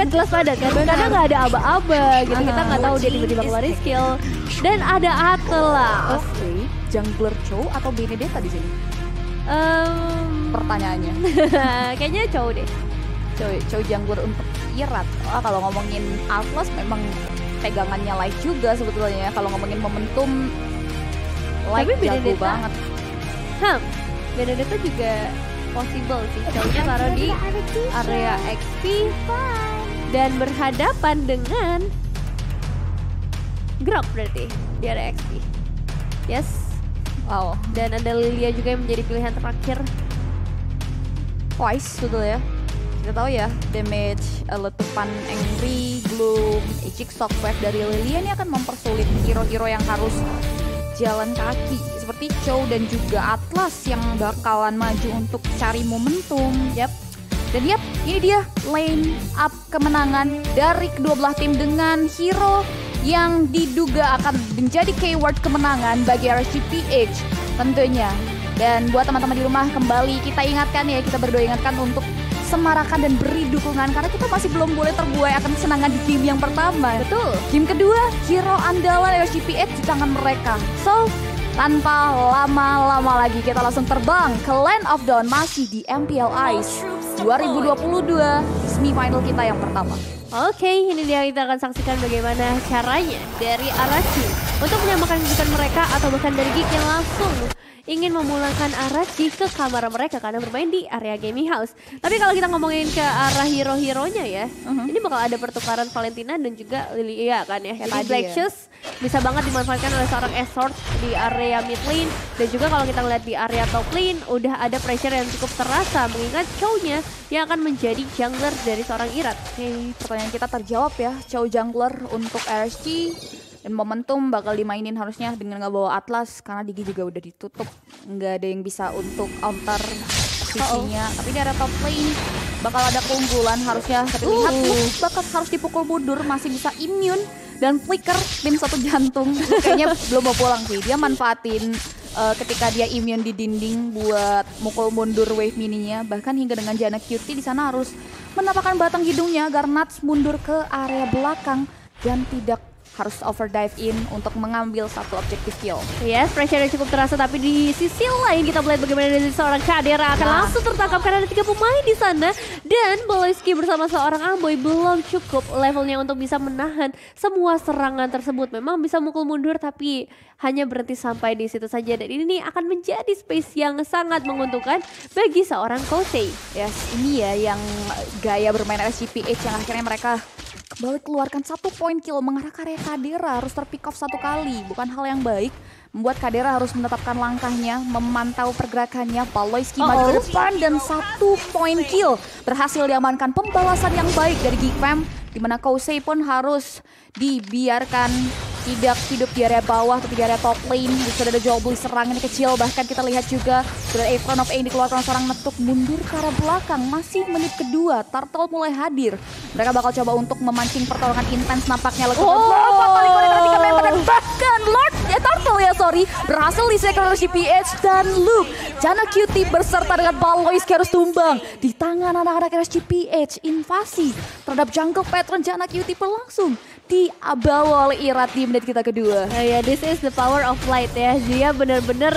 kan jelas padat kan, karena nggak ada aba-aba gitu, kita nggak tahu dia tiba-tiba keluarin skill. Dan ada Atlas. Oke, jungler Chow atau Benedetta di sini? Pertanyaannya. Kayaknya Chow deh. Chow jungler untuk Irat. Kalau ngomongin Atlas memang pegangannya Light juga sebetulnya ya. Kalau ngomongin momentum Light jago banget. Benedetta juga possible sih. Chow-nya taruh di area XP dan berhadapan dengan Grok berarti di area XP. Yes. Wow. Dan ada Lilia juga yang menjadi pilihan terakhir. Wise betul ya. Kita tahu ya, damage letupan Angry, Gloom, Aegis Shockwave dari Lilia ini akan mempersulit hero-hero yang harus jalan kaki seperti Chow dan juga Atlas yang bakalan maju untuk cari momentum. Dan ini dia line up kemenangan dari kedua belah tim dengan hero yang diduga akan menjadi keyword kemenangan bagi RSGPH tentunya. Dan buat teman-teman di rumah, kembali kita ingatkan ya, kita berdua ingatkan untuk semarakan dan beri dukungan karena kita masih belum boleh terbuai akan kesenangan di game yang pertama. Betul. Game kedua, hero andalan RSGPH di tangan mereka. So, tanpa lama-lama lagi kita langsung terbang ke Land of Dawn, masih di MPL Ice 2022 semifinal kita yang pertama. Oke, ini dia, kita akan saksikan bagaimana caranya dari Arashi untuk menyamakan kedudukan mereka atau bahkan dari Geek yang langsung ingin memulangkan Arashi ke kamar mereka karena bermain di area gaming house. Tapi kalau kita ngomongin ke arah hero-heronya ya, ini bakal ada pertukaran Valentina dan juga Lilia kan ya. Jadi Black Shoes bisa banget dimanfaatkan oleh seorang Exort di area mid lane. Dan juga kalau kita ngeliat di area top lane, udah ada pressure yang cukup terasa mengingat Chow-nya yang akan menjadi jungler dari seorang Irat. Oke, pertanyaan kita terjawab ya, Chow jungler untuk RSG. Dan momentum bakal dimainin harusnya dengan nggak bawa Atlas karena Digi juga udah ditutup, nggak ada yang bisa untuk counter sisinya. Tapi di area top lane bakal ada keunggulan harusnya. Tapi lihat bakal harus dipukul mundur, masih bisa immune dan flicker tim satu jantung. Kayaknya belum mau pulang sih. Dia manfaatin ketika dia immune di dinding buat mukul mundur wave mininya. Bahkan hingga dengan Janna Cutie di sana harus menampakkan batang hidungnya agar Nats mundur ke area belakang dan tidak harus overdive in untuk mengambil satu objektif kill. Yes, pressure cukup terasa, tapi di sisi lain kita melihat bagaimana dari seorang Kadera akan langsung tertangkap karena ada 3 pemain di sana. Dan Boloski bersama seorang Amboy belum cukup levelnya untuk bisa menahan semua serangan tersebut. Memang bisa mukul mundur tapi hanya berhenti sampai di situ saja. Dan ini akan menjadi space yang sangat menguntungkan bagi seorang Kosei. Yes, ini ya yang gaya bermain RSGPH yang akhirnya mereka kembali keluarkan 1 point kill mengarah ke area Kadera, harus terpick off 1 kali. Bukan hal yang baik, membuat Kadera harus menetapkan langkahnya, memantau pergerakannya. Paloyski maju ke depan dan 1 point kill berhasil diamankan. Pembalasan yang baik dari Geekfam, di mana Kosei pun harus dibiarkan tidak hidup di area bawah tapi di area top lane. Sudah ada jual beli serangan kecil, bahkan kita lihat juga sudah ada Front of A yang dikeluarkan seorang Netuk mundur ke arah belakang. Masih menit kedua, Turtle mulai hadir. Mereka bakal coba untuk memancing pertarungan intens nampaknya. Dan bahkan Lord Turtle berhasil di-second oleh GPH dan Luke. Janna Cutie berserta dengan Baloyski harus tumbang di tangan anak-anak RSGPH. Invasi terhadap jungle pattern Janna Cutie berlangsung dibawa oleh Irat di menit kita kedua. Ya, this is the power of light ya. Dia benar-benar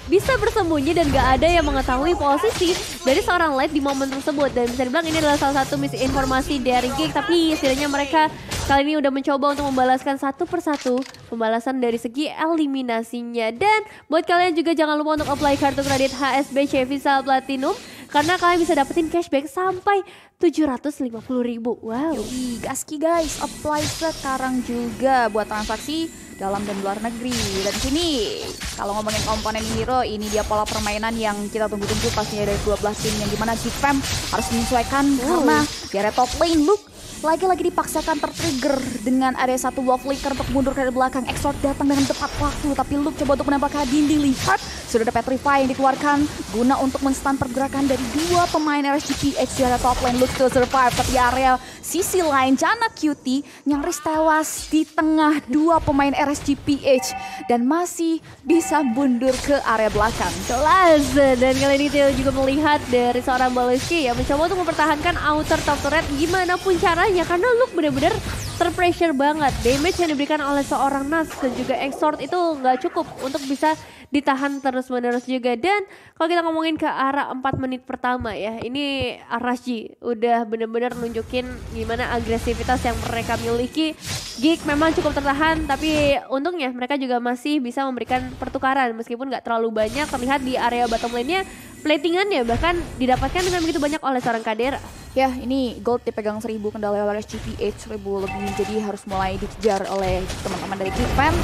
bisa bersembunyi dan gak ada yang mengetahui posisi dari seorang Light di momen tersebut. Dan bisa dibilang ini adalah salah satu misinformasi dari Geek. Tapi setidaknya mereka kali ini udah mencoba untuk membalaskan satu persatu pembalasan dari segi eliminasinya. Dan buat kalian juga jangan lupa untuk apply kartu kredit HSBC Visa Platinum karena kalian bisa dapetin cashback sampai 750.000. Wow. Yoi, gaski guys, apply sekarang juga buat transaksi dalam dan luar negeri. Dan sini kalau ngomongin komponen hero, ini dia pola permainan yang kita tunggu-tunggu pastinya dari 12 tim, yang dimana Geekfam harus menyesuaikan karena di area top lane Luke lagi-lagi dipaksakan tertrigger dengan area satu wall flicker untuk mundur ke belakang. Exort datang dengan tepat waktu, tapi Luke coba untuk menembak ke dinding. Lihat, sudah ada Petrify yang dikeluarkan guna untuk men-stun pergerakan dari 2 pemain RSGPH di area top lane. Luke still survive, tapi area sisi lain Janna Cutie nyaris tewas di tengah 2 pemain RSGPH dan masih bisa mundur ke area belakang. Jelas, dan kali ini Theo juga melihat dari seorang Baloyski yang mencoba untuk mempertahankan outer top turret gimana pun caranya makanya karena Luke bener-bener terpressure banget. Damage yang diberikan oleh seorang Nas dan juga Exort itu nggak cukup untuk bisa ditahan terus-menerus juga. Dan kalau kita ngomongin ke arah 4 menit pertama ya, ini Arashi udah bener-bener nunjukin gimana agresivitas yang mereka miliki. Geek memang cukup tertahan, tapi untungnya mereka juga masih bisa memberikan pertukaran meskipun nggak terlalu banyak terlihat di area bottom lane-nya. Platingannya bahkan didapatkan dengan begitu banyak oleh seorang Kadera. Ya, ini gold dipegang 1000 kendali oleh SGPH, 1000 lebih, jadi harus mulai dikejar oleh teman-teman dari Geekfam.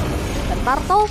Dan Turtle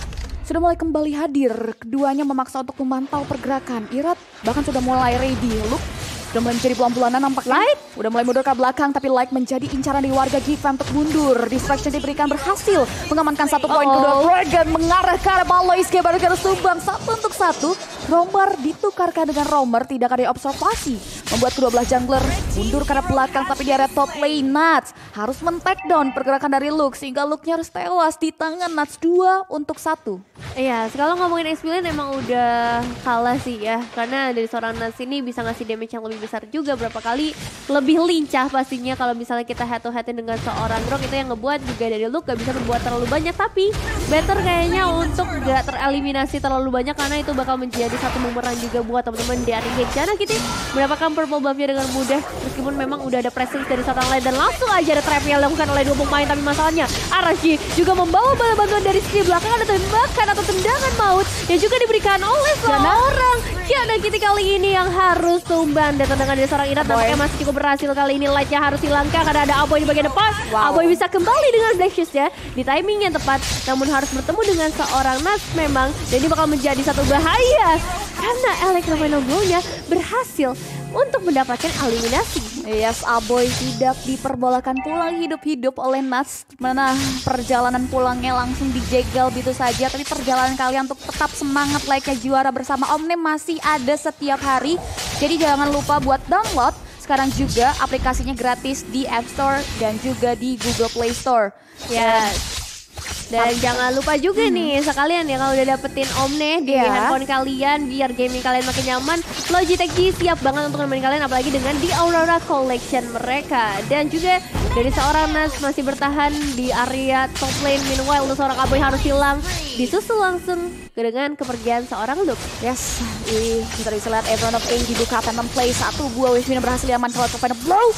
sudah mulai kembali hadir. Keduanya memaksa untuk memantau pergerakan. Irat bahkan sudah mulai ready. Luke udah mulai menjadi bulan-bulanan nampaknya. Light udah mulai mundur ke belakang, tapi Light menjadi incaran dari warga Geekfam untuk mundur. Distraction diberikan berhasil mengamankan 1 poin kedua. Dragon mengarah ke arah Baloiski, baru harus tumbang 1-1. Romer ditukarkan dengan Romer, tidak ada observasi. Membuat kedua belah jungler mundur ke arah belakang, tapi di area top lane Nuts harus men-take down pergerakan dari Luke, sehingga Luke-nya harus tewas di tangan Nuts 2-1. Iya, kalau ngomongin X-Billion emang udah kalah sih ya. Karena dari seorang Nuts ini bisa ngasih damage yang lebih besar juga, berapa kali lebih lincah pastinya kalau misalnya kita head to head dengan seorang Grok. Itu yang ngebuat juga dari Luke gak bisa berbuat terlalu banyak, tapi better kayaknya untuk gak tereliminasi terlalu banyak karena itu bakal menjadi satu bumerang juga buat teman-teman dari Gensana. Kita mendapatkan purple buff-nya dengan mudah meskipun memang udah ada presence dari seorang lain, dan langsung aja ada trap yang dilakukan oleh 2 pemain. Tapi masalahnya Arashi juga membawa bala bantuan dari sisi belakang, ada tembakan atau tendangan maut yang juga diberikan oleh seorang Jana Kitty kali ini yang harus tumbang. Dan tendangan dari seorang Irat nampaknya masih cukup berhasil. Kali ini Light-nya harus hilangkan karena ada Aboy di bagian depan. Aboy bisa kembali dengan Black Shoes ya di timing yang tepat, namun harus bertemu dengan seorang Nas memang, dan ini bakal menjadi satu bahaya karena Electromagnetic-nya berhasil untuk mendapatkan eliminasi. Yes, Aboy tidak diperbolehkan pulang hidup-hidup oleh Nuts. Mana perjalanan pulangnya langsung dijegal gitu saja. Tapi perjalanan kalian untuk tetap semangat layaknya juara bersama Omnem masih ada setiap hari. Jadi jangan lupa buat download sekarang juga aplikasinya gratis di App Store dan juga di Google Play Store. Yes. Dan jangan lupa juga nih sekalian ya, kalau udah dapetin Omne di handphone kalian biar gaming kalian makin nyaman, Logitech G siap banget untuk nemenin kalian, apalagi dengan di Aurora Collection mereka. Dan juga dari seorang Nas masih bertahan di area top lane, meanwhile untuk seorang Aboy harus hilang, disusul langsung dengan kepergian seorang Luke. Yes, kita bisa lihat Everyone of A dibuka Phantom Play, 1 buah Wishmina berhasil diamankan oleh Phantom Blow.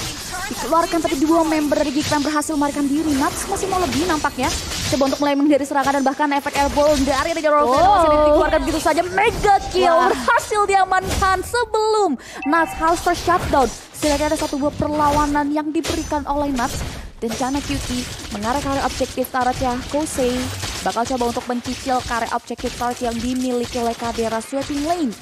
Dikeluarkan tapi 2 member dari Geekfam berhasil melarikan diri. Nuts masih mau lebih nampaknya. Coba untuk mulai menghindari serangan dan bahkan efek airball dari Rollfin masih dikeluarkan begitu saja. Mega kill berhasil diamankan sebelum Nuts harus ter-shutdown. Setidaknya ada 1 buah perlawanan yang diberikan oleh Nuts. Dan Jana Cutie mengarah ke arah objektif turretnya. Kosei bakal coba untuk mencicil ke arah objektif turret yang dimiliki oleh Kadera sweeping lane.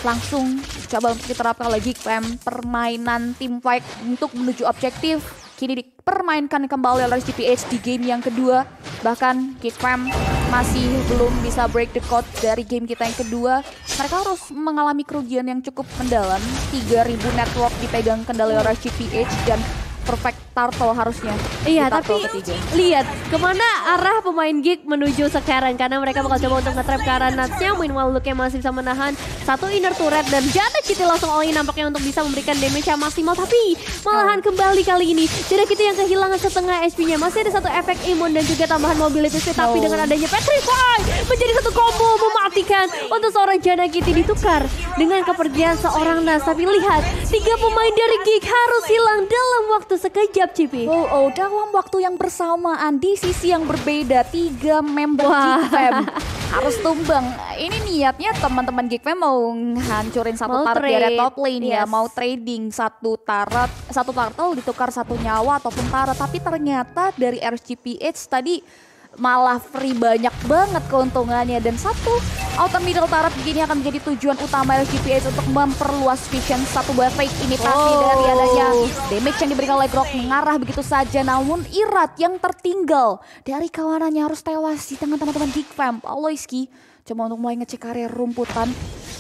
Langsung coba untuk diterapkan oleh Geekfam permainan team fight untuk menuju objektif. Kini dipermainkan kembali oleh SGPH di game yang kedua. Bahkan Geekfam masih belum bisa break the code dari game kita yang kedua. Mereka harus mengalami kerugian yang cukup mendalam. 3000 network dipegang kendali oleh SGPH dan perfect turtle harusnya. Iya, tapi lihat kemana arah pemain Geek menuju sekarang, karena mereka bakal coba untuk nge-trap ke arah Nuts-nya. Meanwhile Luke-nya masih bisa menahan 1 inner turret dan Jana Kitty langsung all-in nampaknya untuk bisa memberikan damage yang maksimal, tapi malahan kembali kali ini Jana Kitty yang kehilangan setengah HP-nya. Masih ada 1 efek imun dan juga tambahan mobility speed, tapi dengan adanya Petrify menjadi 1 combo mematikan untuk seorang Jana Kitty. Ditukar dengan kepergian seorang Nas. Tapi lihat 3 pemain dari Geek harus hilang dalam waktu sekejap, Cipi. Dalam waktu yang bersamaan di sisi yang berbeda, 3 member Geekfam harus tumbang. Ini niatnya teman-teman Geekfam mau hancurin 1 turret di area top lane ya, mau trading 1 turtle ditukar 1 nyawa ataupun turret. Tapi ternyata dari RSGPH tadi malah free banyak banget keuntungannya, dan 1 outer middle turret begini akan menjadi tujuan utama SGPH untuk memperluas vision. 1 buah fake imitasi dari adanya damage yang diberikan oleh Grok mengarah begitu saja, namun Irat yang tertinggal dari kawanannya harus tewas di tangan teman-teman Geekfam. Aloyski coba untuk mulai ngecek area rumputan.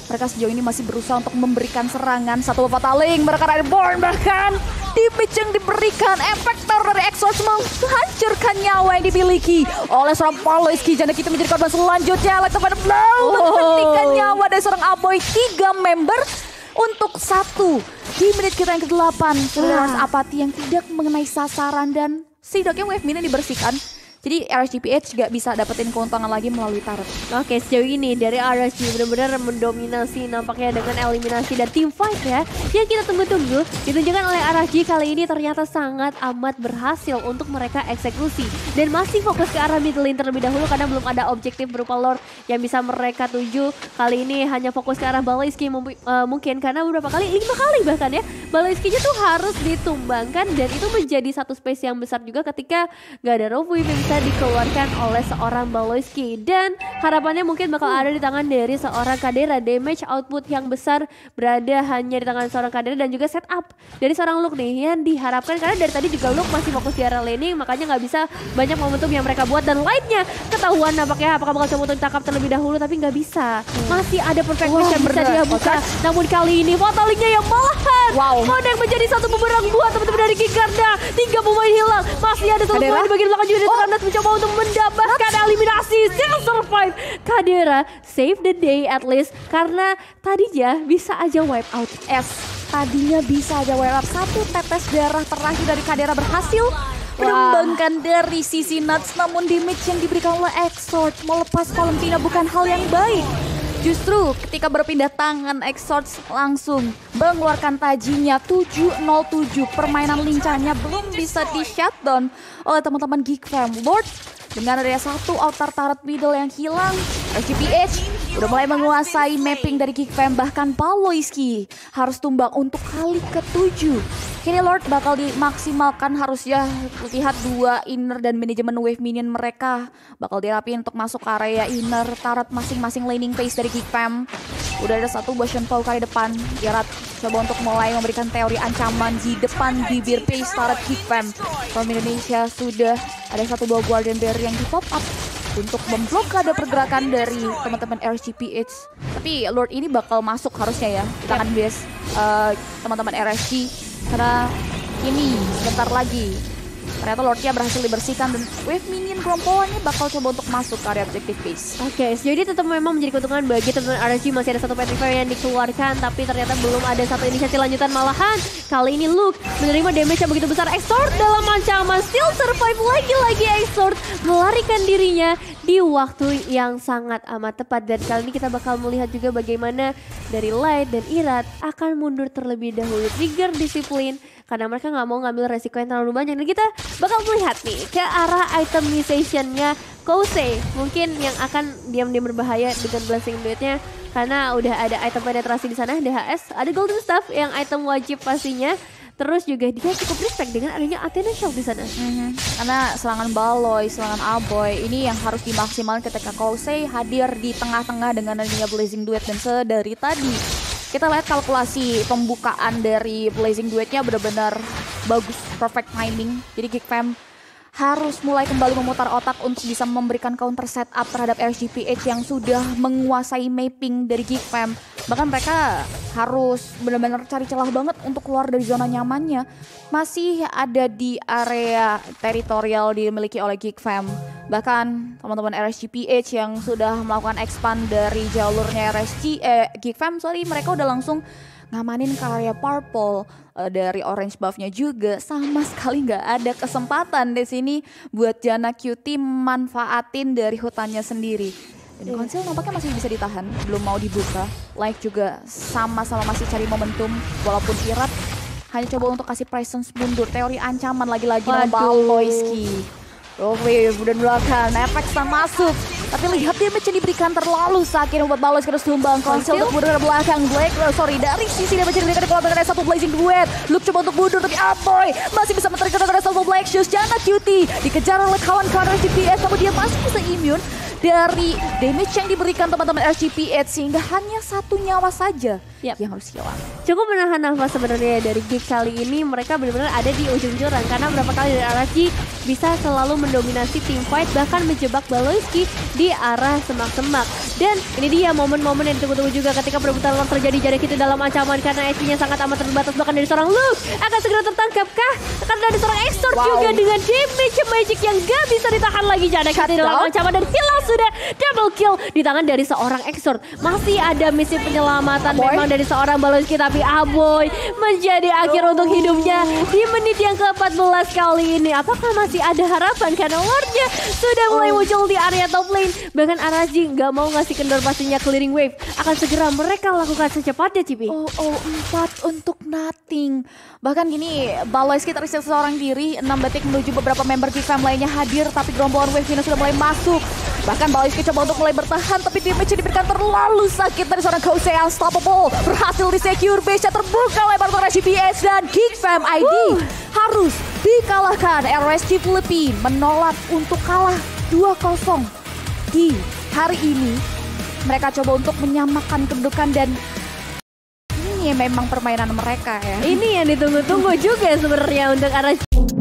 Mereka sejauh ini masih berusaha untuk memberikan serangan. 1 fataling mereka ada Born, bahkan damage yang diberikan efek teror dari Exos menghancurkan nyawa yang dimiliki oleh seorang Paloiski. Jana kita menjadi korban selanjutnya. Electrofire Blow menghentikan nyawa dari seorang Aboy. 3 member untuk 1 di menit kita yang ke-8. Sudah apati yang tidak mengenai sasaran dan setidaknya wave minion dibersihkan. Jadi RSGPH gak bisa dapetin keuntungan lagi melalui turret. Oke, sejauh ini dari RSG benar-benar mendominasi nampaknya dengan eliminasi dan team fight ya. Yang kita tunggu-tunggu ditunjukkan oleh RSG kali ini ternyata sangat amat berhasil untuk mereka eksekusi. Dan masih fokus ke arah mid lane terlebih dahulu karena belum ada objektif berupa lord yang bisa mereka tuju. Kali ini hanya fokus ke arah Baloysky mungkin karena beberapa kali, 5 kali bahkan ya. Baloysky-nya tuh harus ditumbangkan dan itu menjadi satu space yang besar juga ketika gak ada Rofu yang bisa dikeluarkan oleh seorang Baloysky. Dan harapannya mungkin bakal ada di tangan dari seorang Kadera. Damage output yang besar berada hanya di tangan seorang Kadera dan juga setup dari seorang Luke nih yang diharapkan karena dari tadi juga Luke masih fokus di area laning, makanya nggak bisa banyak momentum yang mereka buat. Dan lightnya ketahuan nampaknya apakah bakal coba untuk ditangkap terlebih dahulu, tapi nggak bisa. Masih ada perfect match yang bisa dia buka. Namun kali ini Fatalingnya yang malahan yang menjadi satu bumerang buat teman-teman dari Gigarda. 3 pemain hilang, masih ada satu pemain di bagian belakang juga dari mencoba untuk mendapatkan eliminasi. Still survive. Kadera save the day at least karena tadinya bisa aja wipe out. Tadinya bisa aja wipe out. 1 tetes darah terakhir dari Kadera berhasil menumbangkan dari sisi Nuts, namun damage yang diberikan oleh Exort melepas Valentina bukan hal yang baik. Justru ketika berpindah tangan, Exort langsung mengeluarkan tajinya 707. Permainan lincahnya belum bisa di shutdown oleh teman-teman Geek Fam. Lord dengan ada 1 outer turret middle yang hilang, RGPH udah mulai menguasai mapping dari Geek Fam. Bahkan Baloysky harus tumbang untuk kali ke-7. Kini Lord bakal dimaksimalkan, harusnya lihat 2 inner dan manajemen wave minion mereka bakal dirapiin untuk masuk ke area inner. Turret masing-masing laning phase dari Geek Fam. Udah ada 1 Bastion Fall kali depan. Gerard coba untuk mulai memberikan teori ancaman di depan bibir phase turret Geek Fam. From Indonesia sudah ada 1 buah Guardian Bear yang di pop up untuk memblokade pergerakan dari teman-teman RSGPH. Tapi Lord ini bakal masuk harusnya ya di tangan base teman-teman RSG. Karena ini sebentar lagi ternyata Lordnya berhasil dibersihkan dan wave minion gerombolannya bakal coba untuk masuk ke area objective base. Oke, jadi tetap memang menjadi keuntungan bagi teman-teman RSG. Masih ada 1 petrifier yang dikeluarkan, tapi ternyata belum ada 1 inisiasi lanjutan. Malahan kali ini Luke menerima damage yang begitu besar. Exort dalam ancaman, still survive lagi-lagi. Exort melarikan dirinya di waktu yang sangat amat tepat. Dan kali ini kita bakal melihat juga bagaimana dari Light dan Irat akan mundur terlebih dahulu. Trigger disiplin karena mereka nggak mau ngambil resiko yang terlalu banyak. Dan kita bakal melihat nih ke arah itemization-nya Kosei. Mungkin yang akan diam-diam berbahaya dengan blessing duetnya karena udah ada item penetrasi di sana, DHS, ada golden staff yang item wajib pastinya. Terus juga dia cukup respect dengan adanya Athena Shield di sana. Karena serangan Baloy, serangan Aboy ini yang harus dimaksimalkan ketika Kosei hadir di tengah-tengah dengan adanya Blazing Duet. Dan sedari tadi kita lihat kalkulasi pembukaan dari Blazing Duetnya benar-benar bagus, perfect timing. Jadi Geek Fam harus mulai kembali memutar otak untuk bisa memberikan counter setup terhadap RSGPH yang sudah menguasai mapping dari Geek Fam. Bahkan mereka harus benar-benar cari celah banget untuk keluar dari zona nyamannya. Masih ada di area teritorial dimiliki oleh Geek Fam. Bahkan teman-teman RSGPH yang sudah melakukan expand dari jalurnya Geek Fam, mereka udah langsung ngamanin ke area purple. Dari orange buffnya juga sama sekali nggak ada kesempatan di sini buat Janna Cutie manfaatin dari hutannya sendiri. Dan konsil nampaknya masih bisa ditahan, belum mau dibuka. Like juga sama-sama masih cari momentum, walaupun Irat hanya coba untuk kasih presence mundur. Teori ancaman lagi-lagi dengan Baloysky. Rofi dan belakang, efek masuk. Tapi lihat damage yang diberikan terlalu sakit membuat Baloysky harus tumbang. Konsil untuk mundur ke belakang. Dari sisi damage yang diberikan di kelompok ada 1 Blazing Duet. Luke coba untuk mundur tapi Aboy masih bisa menerima ada 1 Black Shoes. Janna Cutie dikejar oleh kawan-kawan RSGPH, namun dia masih bisa immune dari damage yang diberikan teman-teman RSGPH sehingga hanya 1 nyawa saja yang harus hilang. Cukup menahan nafas sebenarnya dari Geek kali ini. Mereka benar-benar ada di ujung jurang karena berapa kali dari RSG bisa selalu mendominasi team fight, bahkan menjebak Baloysky di arah semak-semak. Dan ini dia momen-momen yang ditunggu-tunggu juga ketika perebutan Lord terjadi. Jarak itu dalam ancaman karena HP-nya sangat amat terbatas, bahkan dari seorang Luke akan segera tertangkap kah? Karena dari seorang Exort juga dengan damage magic yang gak bisa ditahan lagi. Jangan kita dalam ancaman dan hilang sudah double kill di tangan dari seorang Exort. Masih ada misi penyelamatan memang dari seorang Baloski, tapi Aboy menjadi akhir untuk hidupnya di menit yang ke-14 kali ini. Apakah masih ada harapan karena Lordnya sudah mulai muncul di area top lane. Bahkan Araji nggak mau ngasih kendor pastinya clearing wave. Akan segera mereka lakukan secepatnya, Cipi. 4 untuk nothing. Bahkan gini, Baloski tersisa seorang diri, 6 detik menuju beberapa member Geek Fam lainnya hadir, tapi gerombolan wave Venus sudah mulai masuk. Bahkan Baloski coba untuk mulai bertahan, tapi damage diberikan terlalu sakit dari seorang Kose Unstoppable. Berhasil di-secure, base-nya terbuka lebar untuk RSGPH dan Geek Fam ID harus dikalahkan. RSG Philippines menolak untuk kalah 2-0 di hari ini. Mereka coba untuk menyamakan kedudukan dan ini memang permainan mereka ya. Ini yang ditunggu-tunggu juga sebenarnya untuk RSG.